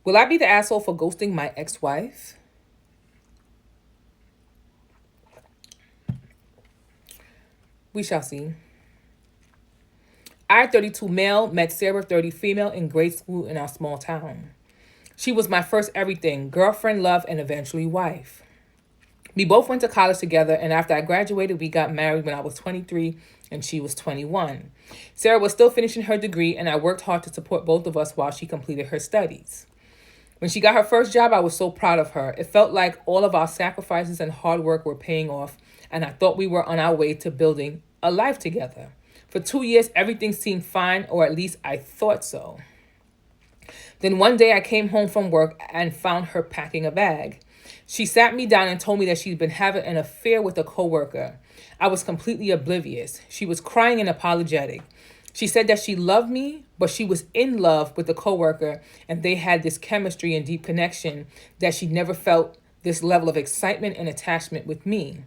Will I be the asshole for ghosting my ex-wife? We shall see. I, 32 male, met Sarah, 30 female, in grade school in our small town. She was my first everything, girlfriend, love, and eventually wife. We both went to college together, and after I graduated, we got married when I was 23 and she was 21. Sarah was still finishing her degree, and I worked hard to support both of us while she completed her studies. When she got her first job, I was so proud of her. It felt like all of our sacrifices and hard work were paying off, and I thought we were on our way to building a life together. For 2 years, everything seemed fine, or at least I thought so. Then one day I came home from work and found her packing a bag. She sat me down and told me that she'd been having an affair with a coworker. I was completely oblivious. She was crying and apologetic. She said that she loved me, but she was in love with the coworker, and they had this chemistry and deep connection that she never felt this level of excitement and attachment with me.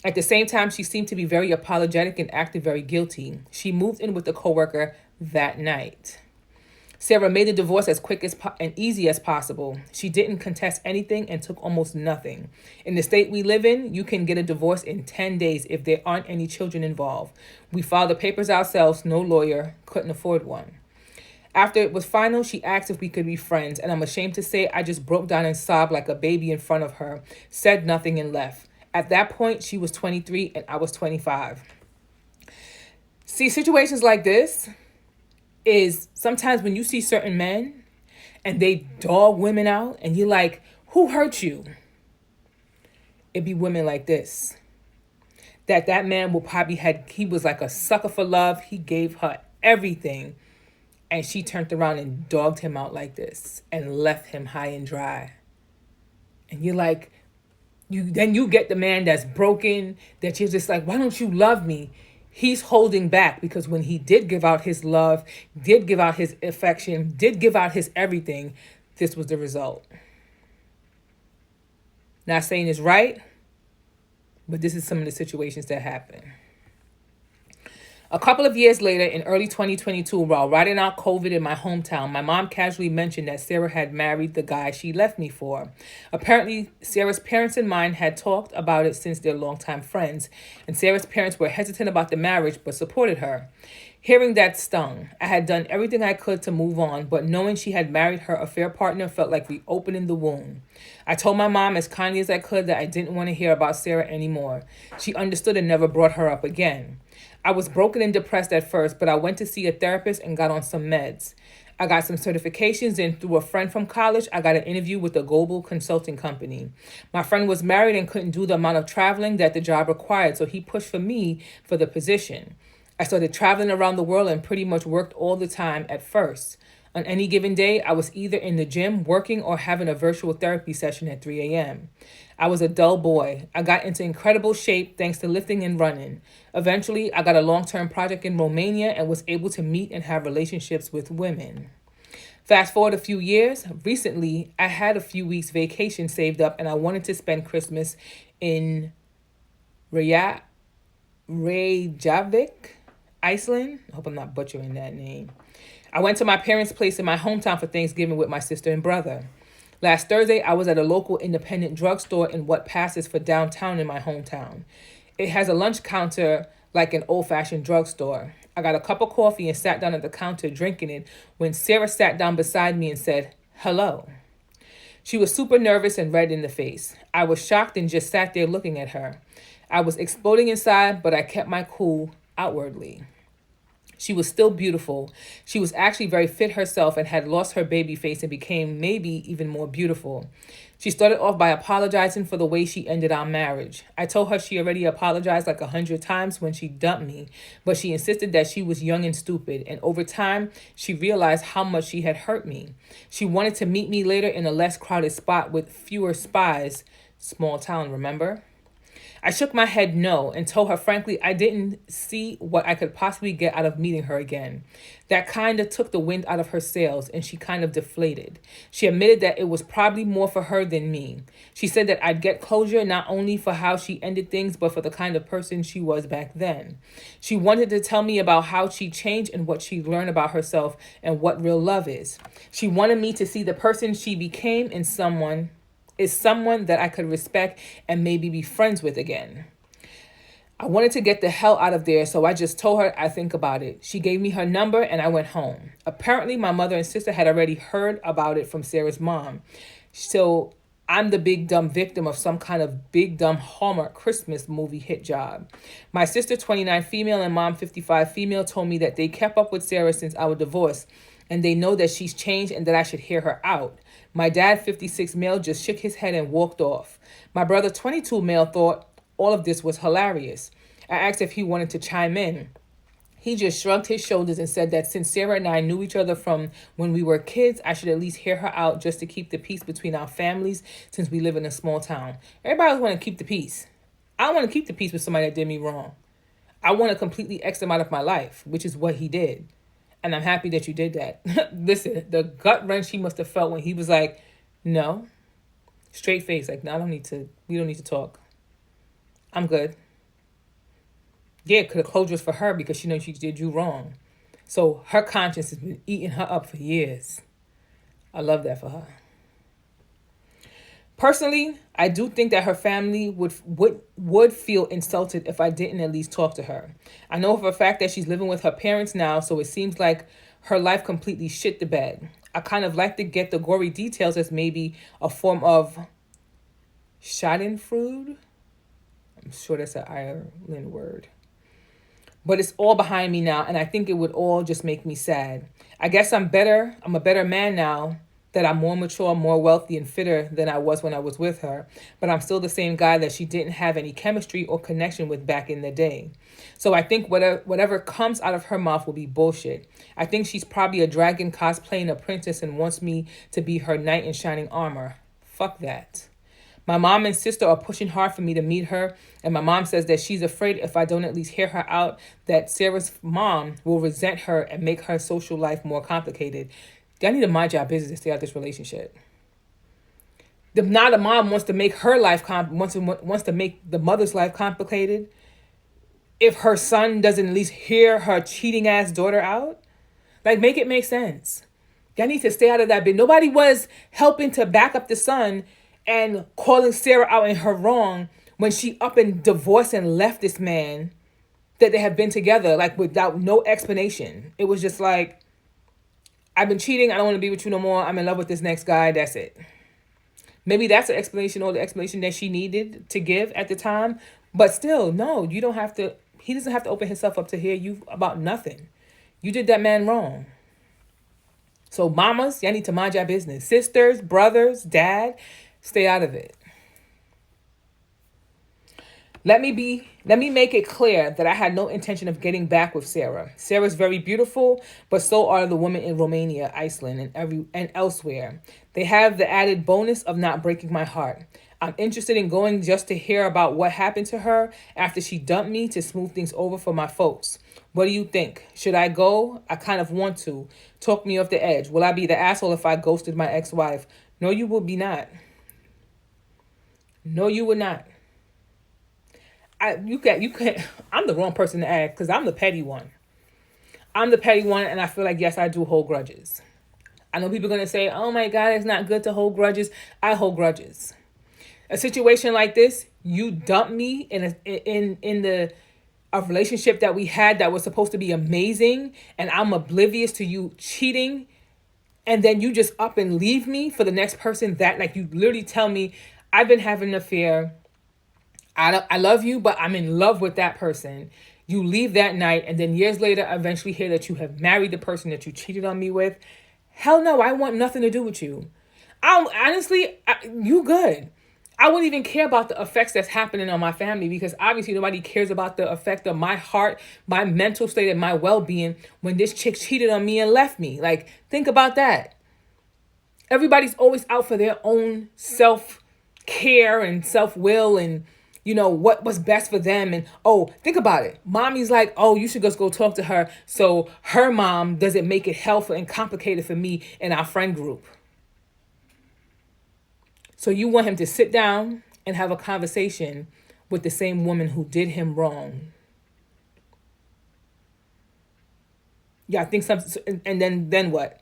At the same time, she seemed to be very apologetic and acted very guilty. She moved in with the coworker that night. Sarah made the divorce as quick and easy as possible. She didn't contest anything and took almost nothing. In the state we live in, you can get a divorce in 10 days if there aren't any children involved. We filed the papers ourselves, no lawyer, couldn't afford one. After it was final, she asked if we could be friends, and I'm ashamed to say I just broke down and sobbed like a baby in front of her, said nothing and left. At that point, she was 23 and I was 25. See, situations like this is sometimes when you see certain men and they dog women out and you're like, who hurt you? It be women like this. That man will probably he was like a sucker for love. He gave her everything. And she turned around and dogged him out like this and left him high and dry. And you're like, then you get the man that's broken, that you're just like, why don't you love me? He's holding back because when he did give out his love, did give out his affection, did give out his everything, this was the result. Not saying it's right, but this is some of the situations that happen. A couple of years later, in early 2022, while riding out COVID in my hometown, my mom casually mentioned that Sarah had married the guy she left me for. Apparently, Sarah's parents and mine had talked about it since they're longtime friends, and Sarah's parents were hesitant about the marriage but supported her. Hearing that stung. I had done everything I could to move on, but knowing she had married her affair partner felt like reopening the wound. I told my mom as kindly as I could that I didn't want to hear about Sarah anymore. She understood and never brought her up again. I was broken and depressed at first, but I went to see a therapist and got on some meds. I got some certifications, and through a friend from college, I got an interview with a global consulting company. My friend was married and couldn't do the amount of traveling that the job required, so he pushed for me for the position. I started traveling around the world and pretty much worked all the time at first. On any given day, I was either in the gym working or having a virtual therapy session at 3 a.m. I was a dull boy. I got into incredible shape thanks to lifting and running. Eventually, I got a long-term project in Romania and was able to meet and have relationships with women. Fast forward a few years, recently, I had a few weeks vacation saved up and I wanted to spend Christmas in Reykjavik, Iceland. I hope I'm not butchering that name. I went to my parents' place in my hometown for Thanksgiving with my sister and brother. Last Thursday, I was at a local independent drugstore in what passes for downtown in my hometown. It has a lunch counter like an old-fashioned drugstore. I got a cup of coffee and sat down at the counter drinking it when Sarah sat down beside me and said, "Hello." She was super nervous and red in the face. I was shocked and just sat there looking at her. I was exploding inside, but I kept my cool outwardly. She was still beautiful. She was actually very fit herself and had lost her baby face and became maybe even more beautiful. She started off by apologizing for the way she ended our marriage. I told her she already apologized like 100 times when she dumped me, but she insisted that she was young and stupid, and over time, she realized how much she had hurt me. She wanted to meet me later in a less crowded spot with fewer spies. Small town, remember? I shook my head no and told her frankly I didn't see what I could possibly get out of meeting her again. That kind of took the wind out of her sails and she kind of deflated. She admitted that it was probably more for her than me. She said that I'd get closure not only for how she ended things but for the kind of person she was back then. She wanted to tell me about how she changed and what she learned about herself and what real love is. She wanted me to see the person she became in someone that I could respect and maybe be friends with again. I wanted to get the hell out of there, so I just told her I'd think about it. She gave me her number and I went home. Apparently, my mother and sister had already heard about it from Sarah's mom. So I'm the big dumb victim of some kind of big dumb Hallmark Christmas movie hit job. My sister, 29 female, and mom, 55 female, told me that they kept up with Sarah since our divorce, and they know that she's changed and that I should hear her out. My dad, 56 male, just shook his head and walked off. My brother, 22 male, thought all of this was hilarious. I asked if he wanted to chime in. He just shrugged his shoulders and said that since Sarah and I knew each other from when we were kids, I should at least hear her out just to keep the peace between our families since we live in a small town. Everybody want to keep the peace. I don't want to keep the peace with somebody that did me wrong. I want to completely X them out of my life, which is what he did. And I'm happy that you did that. Listen, the gut wrench he must have felt when he was like, no. Straight face, like, no, we don't need to talk. I'm good. Yeah, because the closure was for her because she knows she did you wrong. So her conscience has been eating her up for years. I love that for her. Personally, I do think that her family would feel insulted if I didn't at least talk to her. I know for a fact that she's living with her parents now, so it seems like her life completely shit the bed. I kind of like to get the gory details as maybe a form of schadenfreude. I'm sure that's an Ireland word. But it's all behind me now, and I think it would all just make me sad. I guess I'm a better man now that I'm more mature, more wealthy, and fitter than I was when I was with her. But I'm still the same guy that she didn't have any chemistry or connection with back in the day. So I think whatever comes out of her mouth will be bullshit. I think she's probably a dragon cosplaying a princess and wants me to be her knight in shining armor. Fuck that. My mom and sister are pushing hard for me to meet her, and my mom says that she's afraid if I don't at least hear her out, that Sarah's mom will resent her and make her social life more complicated. Y'all need to mind your business and stay out of this relationship. Now the mom wants to make her life wants to make the mother's life complicated. If her son doesn't at least hear her cheating ass daughter out, like, make it make sense. Y'all need to stay out of that bit. Nobody was helping to back up the son and calling Sarah out in her wrong when she up and divorced and left this man that they have been together, like, without no explanation. It was just like, I've been cheating. I don't want to be with you no more. I'm in love with this next guy. That's it. Maybe that's an explanation or the explanation that she needed to give at the time. But still, no, you don't have to. He doesn't have to open himself up to hear you about nothing. You did that man wrong. So mamas, y'all need to mind your business. Sisters, brothers, dad, stay out of it. Let me make it clear that I had no intention of getting back with Sarah. Sarah's very beautiful, but so are the women in Romania, Iceland, and elsewhere. They have the added bonus of not breaking my heart. I'm interested in going just to hear about what happened to her after she dumped me to smooth things over for my folks. What do you think? Should I go? I kind of want to. Talk me off the edge. Will I be the asshole if I ghosted my ex-wife? No, you will be not. No, you would not. You can't. I'm the wrong person to ask because I'm the petty one. I'm the petty one, and I feel like, yes, I do hold grudges. I know people are going to say, oh my God, it's not good to hold grudges. I hold grudges. A situation like this, you dump me in a relationship that we had that was supposed to be amazing, and I'm oblivious to you cheating, and then you just up and leave me for the next person that, like, you literally tell me, I've been having an affair. I love you, but I'm in love with that person. You leave that night, and then years later, I eventually hear that you have married the person that you cheated on me with. Hell no, I want nothing to do with you. You good. I wouldn't even care about the effects that's happening on my family because obviously nobody cares about the effect of my heart, my mental state, and my well-being when this chick cheated on me and left me. Like, think about that. Everybody's always out for their own self-care and self-will and what's best for them. And think about it. Mommy's like, you should just go talk to her so her mom doesn't make it helpful and complicated for me and our friend group. So you want him to sit down and have a conversation with the same woman who did him wrong. Yeah, I think something, and then what?